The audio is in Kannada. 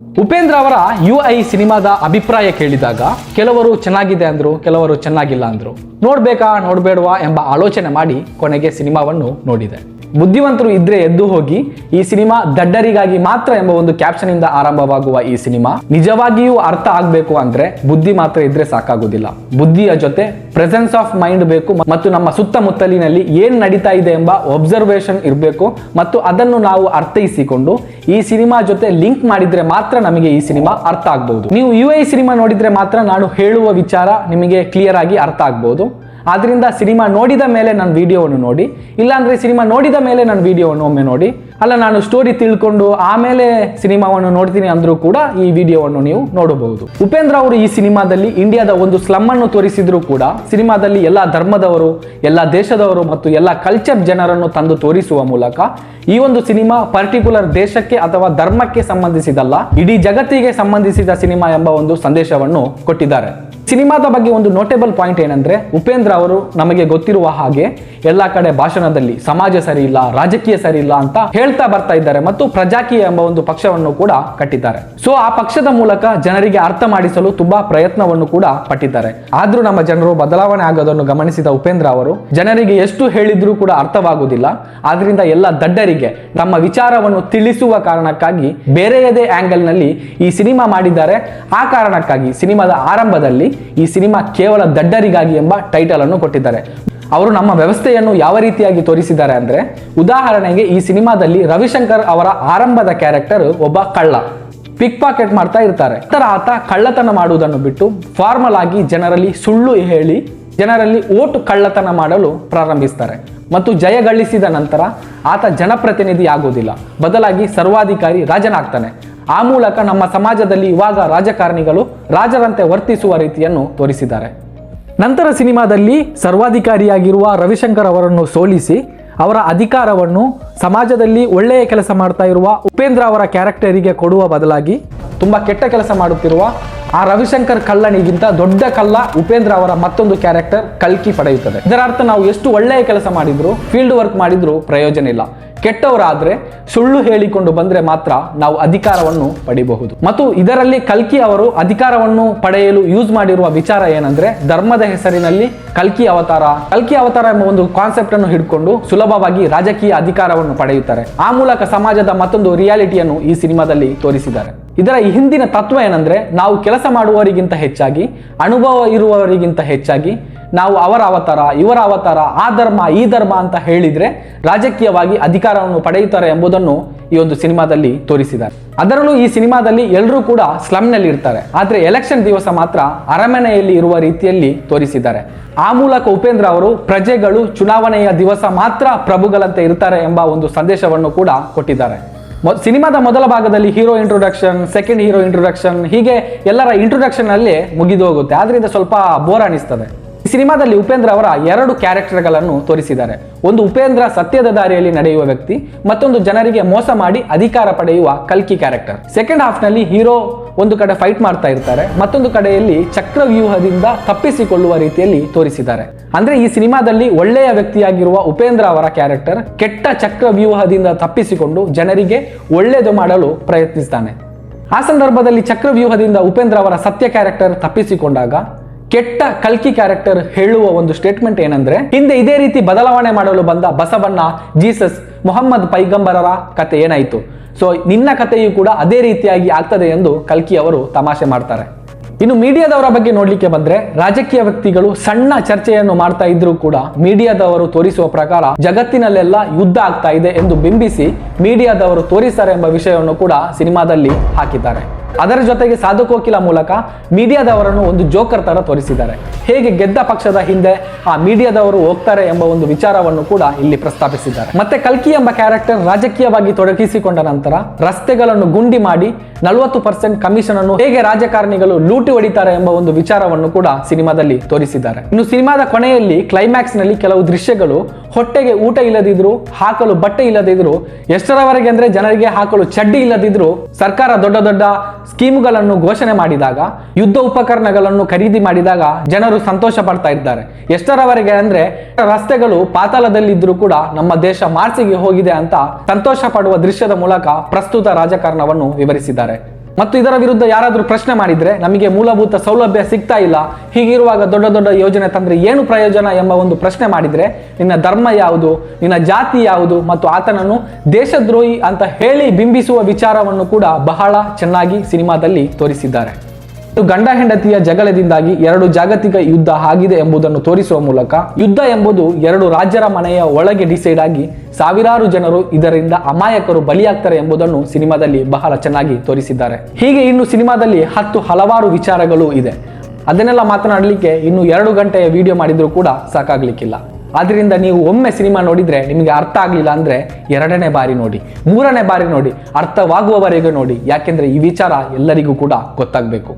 ಉಪೇಂದ್ರ ಅವರ UI ಸಿನಿಮಾದ ಅಭಿಪ್ರಾಯ ಕೇಳಿದಾಗ ಕೆಲವರು ಚೆನ್ನಾಗಿದೆ ಅಂದ್ರು, ಕೆಲವರು ಚೆನ್ನಾಗಿಲ್ಲ ಅಂದ್ರು. ನೋಡ್ಬೇಕಾ ನೋಡ್ಬೇಡವಾ ಎಂಬ ಆಲೋಚನೆ ಮಾಡಿ ಕೊನೆಗೆ ಸಿನಿಮಾವನ್ನು ನೋಡಿದೆ. ಬುದ್ಧಿವಂತರು ಇದ್ರೆ ಎದ್ದು ಹೋಗಿ, ಈ ಸಿನಿಮಾ ದಡ್ಡರಿಗಾಗಿ ಮಾತ್ರ ಎಂಬ ಒಂದು ಕ್ಯಾಪ್ಷನ್ ಇಂದ ಆರಂಭವಾಗುವ ಈ ಸಿನಿಮಾ ನಿಜವಾಗಿಯೂ ಅರ್ಥ ಆಗ್ಬೇಕು ಅಂದ್ರೆ ಬುದ್ಧಿ ಮಾತ್ರ ಇದ್ರೆ ಸಾಕಾಗುದಿಲ್ಲ. ಬುದ್ಧಿಯ ಜೊತೆ ಪ್ರೆಸೆನ್ಸ್ ಆಫ್ ಮೈಂಡ್ ಬೇಕು ಮತ್ತು ನಮ್ಮ ಸುತ್ತಮುತ್ತಲಿನಲ್ಲಿ ಏನ್ ನಡೀತಾ ಇದೆ ಎಂಬ ಒಬ್ಸರ್ವೇಷನ್ ಇರಬೇಕು ಮತ್ತು ಅದನ್ನು ನಾವು ಅರ್ಥೈಸಿಕೊಂಡು ಈ ಸಿನಿಮಾ ಜೊತೆ ಲಿಂಕ್ ಮಾಡಿದ್ರೆ ಮಾತ್ರ ನಮಗೆ ಈ ಸಿನಿಮಾ ಅರ್ಥ ಆಗ್ಬಹುದು. ನೀವು UI ಸಿನಿಮಾ ನೋಡಿದ್ರೆ ಮಾತ್ರ ನಾನು ಹೇಳುವ ವಿಚಾರ ನಿಮಗೆ ಕ್ಲಿಯರ್ ಆಗಿ ಅರ್ಥ ಆಗ್ಬಹುದು. ಆದ್ರಿಂದ ಸಿನಿಮಾ ನೋಡಿದ ಮೇಲೆ ನನ್ನ ವಿಡಿಯೋವನ್ನು ನೋಡಿ, ಇಲ್ಲಾಂದ್ರೆ ಸಿನಿಮಾ ನೋಡಿದ ಮೇಲೆ ನನ್ನ ವಿಡಿಯೋವನ್ನು ಒಮ್ಮೆ ನೋಡಿ. ಅಲ್ಲ, ನಾನು ಸ್ಟೋರಿ ತಿಳ್ಕೊಂಡು ಆಮೇಲೆ ಸಿನಿಮಾವನ್ನು ನೋಡ್ತೀನಿ ಅಂದ್ರೂ ಕೂಡ ಈ ವಿಡಿಯೋವನ್ನು ನೀವು ನೋಡಬಹುದು. ಉಪೇಂದ್ರ ಅವರು ಈ ಸಿನಿಮಾದಲ್ಲಿ ಇಂಡಿಯಾದ ಒಂದು ಸ್ಲಮ್ ಅನ್ನು ತೋರಿಸಿದ್ರು ಕೂಡ ಸಿನಿಮಾದಲ್ಲಿ ಎಲ್ಲಾ ಧರ್ಮದವರು, ಎಲ್ಲಾ ದೇಶದವರು ಮತ್ತು ಎಲ್ಲಾ ಕಲ್ಚರ್ ಜನರನ್ನು ತಂದು ತೋರಿಸುವ ಮೂಲಕ ಈ ಒಂದು ಸಿನಿಮಾ ಪರ್ಟಿಕ್ಯುಲರ್ ದೇಶಕ್ಕೆ ಅಥವಾ ಧರ್ಮಕ್ಕೆ ಸಂಬಂಧಿಸಿದಲ್ಲ, ಇಡೀ ಜಗತ್ತಿಗೆ ಸಂಬಂಧಿಸಿದ ಸಿನಿಮಾ ಎಂಬ ಒಂದು ಸಂದೇಶವನ್ನು ಕೊಟ್ಟಿದ್ದಾರೆ. ಸಿನಿಮಾದ ಬಗ್ಗೆ ಒಂದು ನೋಟೇಬಲ್ ಪಾಯಿಂಟ್ ಏನಂದ್ರೆ, ಉಪೇಂದ್ರ ಅವರು ನಮಗೆ ಗೊತ್ತಿರುವ ಹಾಗೆ ಎಲ್ಲಾ ಕಡೆ ಭಾಷಣದಲ್ಲಿ ಸಮಾಜ ಸರಿ ಇಲ್ಲ, ರಾಜಕೀಯ ಸರಿ ಇಲ್ಲ ಅಂತ ಹೇಳ್ತಾ ಬರ್ತಾ ಇದ್ದಾರೆ ಮತ್ತು ಪ್ರಜಾಕೀಯ ಎಂಬ ಒಂದು ಪಕ್ಷವನ್ನು ಕೂಡ ಕಟ್ಟಿದ್ದಾರೆ. ಸೊ ಆ ಪಕ್ಷದ ಮೂಲಕ ಜನರಿಗೆ ಅರ್ಥ ಮಾಡಿಸಲು ತುಂಬಾ ಪ್ರಯತ್ನವನ್ನು ಕೂಡ ಪಟ್ಟಿದ್ದಾರೆ. ಆದ್ರೂ ನಮ್ಮ ಜನರು ಬದಲಾವಣೆ ಆಗೋದನ್ನು ಗಮನಿಸಿದ ಉಪೇಂದ್ರ ಅವರು ಜನರಿಗೆ ಎಷ್ಟು ಹೇಳಿದ್ರೂ ಕೂಡ ಅರ್ಥವಾಗುವುದಿಲ್ಲ. ಆದ್ರಿಂದ ಎಲ್ಲ ದಡ್ಡರಿಗೆ ನಮ್ಮ ವಿಚಾರವನ್ನು ತಿಳಿಸುವ ಕಾರಣಕ್ಕಾಗಿ ಬೇರೆಯದೇ ಆಂಗಲ್ ನಲ್ಲಿ ಈ ಸಿನಿಮಾ ಮಾಡಿದ್ದಾರೆ. ಆ ಕಾರಣಕ್ಕಾಗಿ ಸಿನಿಮಾದ ಆರಂಭದಲ್ಲಿ ಈ ಸಿನಿಮಾ ಕೇವಲ ದಡ್ಡರಿಗಾಗಿ ಎಂಬ ಟೈಟಲ್ ಅನ್ನು ಕೊಟ್ಟಿದ್ದಾರೆ. ಅವರು ನಮ್ಮ ವ್ಯವಸ್ಥೆಯನ್ನು ಯಾವ ರೀತಿಯಾಗಿ ತೋರಿಸಿದ್ದಾರೆ ಅಂದ್ರೆ, ಉದಾಹರಣೆಗೆ ಈ ಸಿನಿಮಾದಲ್ಲಿ ರವಿಶಂಕರ್ ಅವರ ಆರಂಭದ ಕ್ಯಾರೆಕ್ಟರ್ ಒಬ್ಬ ಕಳ್ಳ, ಪಿಕ್ ಪಾಕೆಟ್ ಮಾಡ್ತಾ ಇರ್ತಾರೆ. ನಂತರ ಆತ ಕಳ್ಳತನ ಮಾಡುವುದನ್ನು ಬಿಟ್ಟು ಫಾರ್ಮಲ್ ಆಗಿ ಜನರಲ್ಲಿ ಸುಳ್ಳು ಹೇಳಿ ಜನರಲ್ಲಿ ಓಟು ಕಳ್ಳತನ ಮಾಡಲು ಪ್ರಾರಂಭಿಸ್ತಾರೆ ಮತ್ತು ಜಯಗಳಿಸಿದ ನಂತರ ಆತ ಜನಪ್ರತಿನಿಧಿ ಆಗುವುದಿಲ್ಲ, ಬದಲಾಗಿ ಸರ್ವಾಧಿಕಾರಿ ರಾಜನಾಗ್ತಾನೆ. ಆ ಮೂಲಕ ನಮ್ಮ ಸಮಾಜದಲ್ಲಿ ಇವಾಗ ರಾಜಕಾರಣಿಗಳು ರಾಜರಂತೆ ವರ್ತಿಸುವ ರೀತಿಯನ್ನು ತೋರಿಸಿದ್ದಾರೆ. ನಂತರ ಸಿನಿಮಾದಲ್ಲಿ ಸರ್ವಾಧಿಕಾರಿಯಾಗಿರುವ ರವಿಶಂಕರ್ ಅವರನ್ನು ಸೋಲಿಸಿ ಅವರ ಅಧಿಕಾರವನ್ನು ಸಮಾಜದಲ್ಲಿ ಒಳ್ಳೆಯ ಕೆಲಸ ಮಾಡ್ತಾ ಇರುವ ಉಪೇಂದ್ರ ಅವರ ಕ್ಯಾರೆಕ್ಟರಿಗೆ ಕೊಡುವ ಬದಲಾಗಿ ತುಂಬಾ ಕೆಟ್ಟ ಕೆಲಸ ಮಾಡುತ್ತಿರುವ ಆ ರವಿಶಂಕರ್ ಕಳ್ಳನಿಗಿಂತ ದೊಡ್ಡ ಕಳ್ಳ ಉಪೇಂದ್ರ ಅವರ ಮತ್ತೊಂದು ಕ್ಯಾರೆಕ್ಟರ್ ಕಲ್ಕಿ ಪಡೆಯುತ್ತದೆ. ಇದರ ಅರ್ಥ ನಾವು ಎಷ್ಟು ಒಳ್ಳೆಯ ಕೆಲಸ ಮಾಡಿದ್ರು, ಫೀಲ್ಡ್ ವರ್ಕ್ ಮಾಡಿದ್ರು ಪ್ರಯೋಜನ ಇಲ್ಲ. ಕೆಟ್ಟವರಾದ್ರೆ ಸುಳ್ಳು ಹೇಳಿಕೊಂಡು ಬಂದ್ರೆ ಮಾತ್ರ ನಾವು ಅಧಿಕಾರವನ್ನು ಪಡೆಯಬಹುದು. ಮತ್ತು ಇದರಲ್ಲಿ ಕಲ್ಕಿ ಅವರು ಅಧಿಕಾರವನ್ನು ಪಡೆಯಲು ಯೂಸ್ ಮಾಡಿರುವ ವಿಚಾರ ಏನಂದ್ರೆ, ಧರ್ಮದ ಹೆಸರಿನಲ್ಲಿ ಕಲ್ಕಿ ಅವತಾರ ಎಂಬ ಒಂದು ಕಾನ್ಸೆಪ್ಟ್ ಅನ್ನು ಹಿಡ್ಕೊಂಡು ಸುಲಭವಾಗಿ ರಾಜಕೀಯ ಅಧಿಕಾರವನ್ನು ಪಡೆಯುತ್ತಾರೆ. ಆ ಮೂಲಕ ಸಮಾಜದ ಮತ್ತೊಂದು ರಿಯಾಲಿಟಿಯನ್ನು ಈ ಸಿನಿಮಾದಲ್ಲಿ ತೋರಿಸಿದ್ದಾರೆ. ಇದರ ಹಿಂದಿನ ತತ್ವ ಏನಂದ್ರೆ, ನಾವು ಕೆಲಸ ಮಾಡುವವರಿಗಿಂತ ಹೆಚ್ಚಾಗಿ, ಅನುಭವ ಇರುವವರಿಗಿಂತ ಹೆಚ್ಚಾಗಿ ನಾವು ಅವರ ಅವತಾರ, ಇವರ ಅವತಾರ, ಆ ಧರ್ಮ ಈ ಧರ್ಮ ಅಂತ ಹೇಳಿದ್ರೆ ರಾಜಕೀಯವಾಗಿ ಅಧಿಕಾರವನ್ನು ಪಡೆಯುತ್ತಾರೆ ಎಂಬುದನ್ನು ಈ ಒಂದು ಸಿನಿಮಾದಲ್ಲಿ ತೋರಿಸಿದ್ದಾರೆ. ಅದರಲ್ಲೂ ಈ ಸಿನಿಮಾದಲ್ಲಿ ಎಲ್ಲರೂ ಕೂಡ ಸ್ಲಮ್ನಲ್ಲಿ ಇರ್ತಾರೆ, ಆದ್ರೆ ಎಲೆಕ್ಷನ್ ದಿವಸ ಮಾತ್ರ ಅರಮನೆಯಲ್ಲಿ ಇರುವ ರೀತಿಯಲ್ಲಿ ತೋರಿಸಿದ್ದಾರೆ. ಆ ಮೂಲಕ ಉಪೇಂದ್ರ ಅವರು ಪ್ರಜೆಗಳು ಚುನಾವಣೆಯ ದಿವಸ ಮಾತ್ರ ಪ್ರಭುಗಳಂತೆ ಇರ್ತಾರೆ ಎಂಬ ಒಂದು ಸಂದೇಶವನ್ನು ಕೂಡ ಕೊಟ್ಟಿದ್ದಾರೆ. ಸಿನಿಮಾದ ಮೊದಲ ಭಾಗದಲ್ಲಿ hero introduction, second hero introduction, ಹೀಗೆ ಎಲ್ಲರ ಇಂಟ್ರೊಡಕ್ಷನ್ ಅಲ್ಲಿ ಮುಗಿದು ಹೋಗುತ್ತೆ. ಆದ್ರಿಂದ ಸ್ವಲ್ಪ ಬೋರ್ ಅನಿಸ್ತದೆ. ಈ ಸಿನಿಮಾದಲ್ಲಿ ಉಪೇಂದ್ರ ಅವರ ಎರಡು ಕ್ಯಾರೆಕ್ಟರ್ಗಳನ್ನು ತೋರಿಸಿದ್ದಾರೆ. ಒಂದು ಉಪೇಂದ್ರ ಸತ್ಯದ ದಾರಿಯಲ್ಲಿ ನಡೆಯುವ ವ್ಯಕ್ತಿ, ಮತ್ತೊಂದು ಜನರಿಗೆ ಮೋಸ ಮಾಡಿ ಅಧಿಕಾರ ಪಡೆಯುವ ಕಲ್ಕಿ ಕ್ಯಾರೆಕ್ಟರ್. ಸೆಕೆಂಡ್ ಹಾಫ್ ನಲ್ಲಿ ಹೀರೋ ಒಂದು ಕಡೆ ಫೈಟ್ ಮಾಡ್ತಾ ಇರ್ತಾರೆ, ಮತ್ತೊಂದು ಕಡೆಯಲ್ಲಿ ಚಕ್ರವ್ಯೂಹದಿಂದ ತಪ್ಪಿಸಿಕೊಳ್ಳುವ ರೀತಿಯಲ್ಲಿ ತೋರಿಸಿದ್ದಾರೆ. ಅಂದ್ರೆ ಈ ಸಿನಿಮಾದಲ್ಲಿ ಒಳ್ಳೆಯ ವ್ಯಕ್ತಿಯಾಗಿರುವ ಉಪೇಂದ್ರ ಅವರ ಕ್ಯಾರೆಕ್ಟರ್ ಕೆಟ್ಟ ಚಕ್ರವ್ಯೂಹದಿಂದ ತಪ್ಪಿಸಿಕೊಂಡು ಜನರಿಗೆ ಒಳ್ಳೆಯದು ಮಾಡಲು ಪ್ರಯತ್ನಿಸ್ತಾನೆ. ಆ ಸಂದರ್ಭದಲ್ಲಿ ಚಕ್ರವ್ಯೂಹದಿಂದ ಉಪೇಂದ್ರ ಅವರ ಸತ್ಯ ಕ್ಯಾರೆಕ್ಟರ್ ತಪ್ಪಿಸಿಕೊಂಡಾಗ ಕೆಟ್ಟ ಕಲ್ಕಿ ಕ್ಯಾರೆಕ್ಟರ್ ಹೇಳುವ ಒಂದು ಸ್ಟೇಟ್ಮೆಂಟ್ ಏನಂದ್ರೆ, ಹಿಂದೆ ಇದೇ ರೀತಿ ಬದಲಾವಣೆ ಮಾಡಲು ಬಂದ ಬಸವಣ್ಣ, ಜೀಸಸ್, ಮೊಹಮ್ಮದ್ ಪೈಗಂಬರರ ಕತೆ ಏನಾಯಿತು? ಸೊ ನಿನ್ನ ಕಥೆಯೂ ಕೂಡ ಅದೇ ರೀತಿಯಾಗಿ ಆಗ್ತದೆ ಎಂದು ಕಲ್ಕಿ ಅವರು ತಮಾಷೆ ಮಾಡ್ತಾರೆ. ಇನ್ನು ಮೀಡಿಯಾದವರ ಬಗ್ಗೆ ನೋಡ್ಲಿಕ್ಕೆ ಬಂದ್ರೆ, ರಾಜಕೀಯ ವ್ಯಕ್ತಿಗಳು ಸಣ್ಣ ಚರ್ಚೆಯನ್ನು ಮಾಡ್ತಾ ಇದ್ರೂ ಕೂಡ ಮೀಡಿಯಾದವರು ತೋರಿಸುವ ಪ್ರಕಾರ ಜಗತ್ತಿನಲ್ಲೆಲ್ಲ ಯುದ್ಧ ಆಗ್ತಾ ಇದೆ ಎಂದು ಬಿಂಬಿಸಿ ಮೀಡಿಯಾದವರು ತೋರಿಸ್ತಾರೆ ಎಂಬ ವಿಷಯವನ್ನು ಕೂಡ ಸಿನಿಮಾದಲ್ಲಿ ಹಾಕಿದ್ದಾರೆ. ಅದರ ಜೊತೆಗೆ ಸಾಧುಕೋಕಿಲ ಮೂಲಕ ಮೀಡಿಯಾದವರನ್ನು ಒಂದು ಜೋಕರ್ ತರ ತೋರಿಸಿದ್ದಾರೆ. ಹೇಗೆ ಗೆದ್ದ ಪಕ್ಷದ ಹಿಂದೆ ಆ ಮೀಡಿಯಾದವರು ಹೋಗ್ತಾರೆ ಎಂಬ ಒಂದು ವಿಚಾರವನ್ನು ಕೂಡ ಇಲ್ಲಿ ಪ್ರಸ್ತಾಪಿಸಿದ್ದಾರೆ. ಮತ್ತೆ ಕಲ್ಕಿ ಎಂಬ ಕ್ಯಾರೆಕ್ಟರ್ ರಾಜಕೀಯವಾಗಿ ತೊಡಗಿಸಿಕೊಂಡ ನಂತರ ರಸ್ತೆಗಳನ್ನು ಗುಂಡಿ ಮಾಡಿ 40% ಕಮಿಷನ್ ಅನ್ನು ಹೇಗೆ ರಾಜಕಾರಣಿಗಳು ಲೂಟಿ ಹೊಡಿತಾರೆ ಎಂಬ ಒಂದು ವಿಚಾರವನ್ನು ಕೂಡ ಸಿನಿಮಾದಲ್ಲಿ ತೋರಿಸಿದ್ದಾರೆ. ಇನ್ನು ಸಿನಿಮಾದ ಕೊನೆಯಲ್ಲಿ ಕ್ಲೈಮ್ಯಾಕ್ಸ್ ನಲ್ಲಿ ಕೆಲವು ದೃಶ್ಯಗಳು ಹೊಟ್ಟೆಗೆ ಊಟ ಇಲ್ಲದಿದ್ರು, ಹಾಕಲು ಬಟ್ಟೆ ಇಲ್ಲದಿದ್ರು, ಎಷ್ಟರವರೆಗೆ ಅಂದ್ರೆ ಜನರಿಗೆ ಹಾಕಲು ಚಡ್ಡಿ ಇಲ್ಲದಿದ್ರು ಸರ್ಕಾರ ದೊಡ್ಡ ದೊಡ್ಡ ಸ್ಕೀಮ್ಗಳನ್ನು ಘೋಷಣೆ ಮಾಡಿದಾಗ, ಯುದ್ಧ ಉಪಕರಣಗಳನ್ನು ಖರೀದಿ ಮಾಡಿದಾಗ ಜನರು ಸಂತೋಷ ಪಡ್ತಾ ಇದ್ದಾರೆ. ಎಷ್ಟರವರೆಗೆ ಅಂದ್ರೆ ರಸ್ತೆಗಳು ಪಾತಾಳದಲ್ಲಿದ್ರೂ ಕೂಡ ನಮ್ಮ ದೇಶ ಮಾರ್ಸಿಗೆ ಹೋಗಿದೆ ಅಂತ ಸಂತೋಷ ಪಡುವ ದೃಶ್ಯದ ಮೂಲಕ ಪ್ರಸ್ತುತ ರಾಜಕಾರಣವನ್ನು ವಿವರಿಸಿದ್ದಾರೆ. ಮತ್ತು ಇದರ ವಿರುದ್ಧ ಯಾರಾದರೂ ಪ್ರಶ್ನೆ ಮಾಡಿದ್ರೆ ನಮಗೆ ಮೂಲಭೂತ ಸೌಲಭ್ಯ ಸಿಗ್ತಾ ಇಲ್ಲ, ಹೀಗಿರುವಾಗ ದೊಡ್ಡ ದೊಡ್ಡ ಯೋಜನೆ ತಂದ್ರೆ ಏನು ಪ್ರಯೋಜನ ಎಂಬ ಒಂದು ಪ್ರಶ್ನೆ ಮಾಡಿದ್ರೆ ನಿನ್ನ ಧರ್ಮ ಯಾವುದು, ನಿನ್ನ ಜಾತಿ ಯಾವುದು ಮತ್ತು ಆತನನ್ನು ದೇಶದ್ರೋಹಿ ಅಂತ ಹೇಳಿ ಬಿಂಬಿಸುವ ವಿಚಾರವನ್ನು ಕೂಡ ಬಹಳ ಚೆನ್ನಾಗಿ ಸಿನಿಮಾದಲ್ಲಿ ತೋರಿಸಿದ್ದಾರೆ. ಗಂಡ ಹೆಂಡತಿಯ ಜಗಳದಿಂದಾಗಿ 2 ಜಾಗತಿಕ ಯುದ್ಧ ಆಗಿದೆ ಎಂಬುದನ್ನು ತೋರಿಸುವ ಮೂಲಕ ಯುದ್ಧ ಎಂಬುದು 2 ರಾಜ್ಯರ ಮನೆಯ ಒಳಗೆ ಡಿಸೈಡ್ ಆಗಿ ಸಾವಿರಾರು ಜನರು ಇದರಿಂದ ಅಮಾಯಕರು ಬಲಿಯಾಗ್ತಾರೆ ಎಂಬುದನ್ನು ಸಿನಿಮಾದಲ್ಲಿ ಬಹಳ ಚೆನ್ನಾಗಿ ತೋರಿಸಿದ್ದಾರೆ. ಹೀಗೆ ಇನ್ನು ಸಿನಿಮಾದಲ್ಲಿ ಹಲವಾರು ವಿಚಾರಗಳು ಇದೆ. ಅದನ್ನೆಲ್ಲ ಮಾತನಾಡಲಿಕ್ಕೆ ಇನ್ನು 2 ಗಂಟೆಯ ವಿಡಿಯೋ ಮಾಡಿದ್ರು ಕೂಡ ಸಾಕಾಗ್ಲಿಕ್ಕಿಲ್ಲ. ಆದ್ರಿಂದ ನೀವು ಒಮ್ಮೆ ಸಿನಿಮಾ ನೋಡಿದ್ರೆ ನಿಮಗೆ ಅರ್ಥ ಆಗ್ಲಿಲ್ಲ ಅಂದ್ರೆ 2ನೇ ಬಾರಿ ನೋಡಿ, 3ನೇ ಬಾರಿ ನೋಡಿ, ಅರ್ಥವಾಗುವವರೆಗೂ ನೋಡಿ. ಯಾಕೆಂದ್ರೆ ಈ ವಿಚಾರ ಎಲ್ಲರಿಗೂ ಕೂಡ ಗೊತ್ತಾಗಬೇಕು.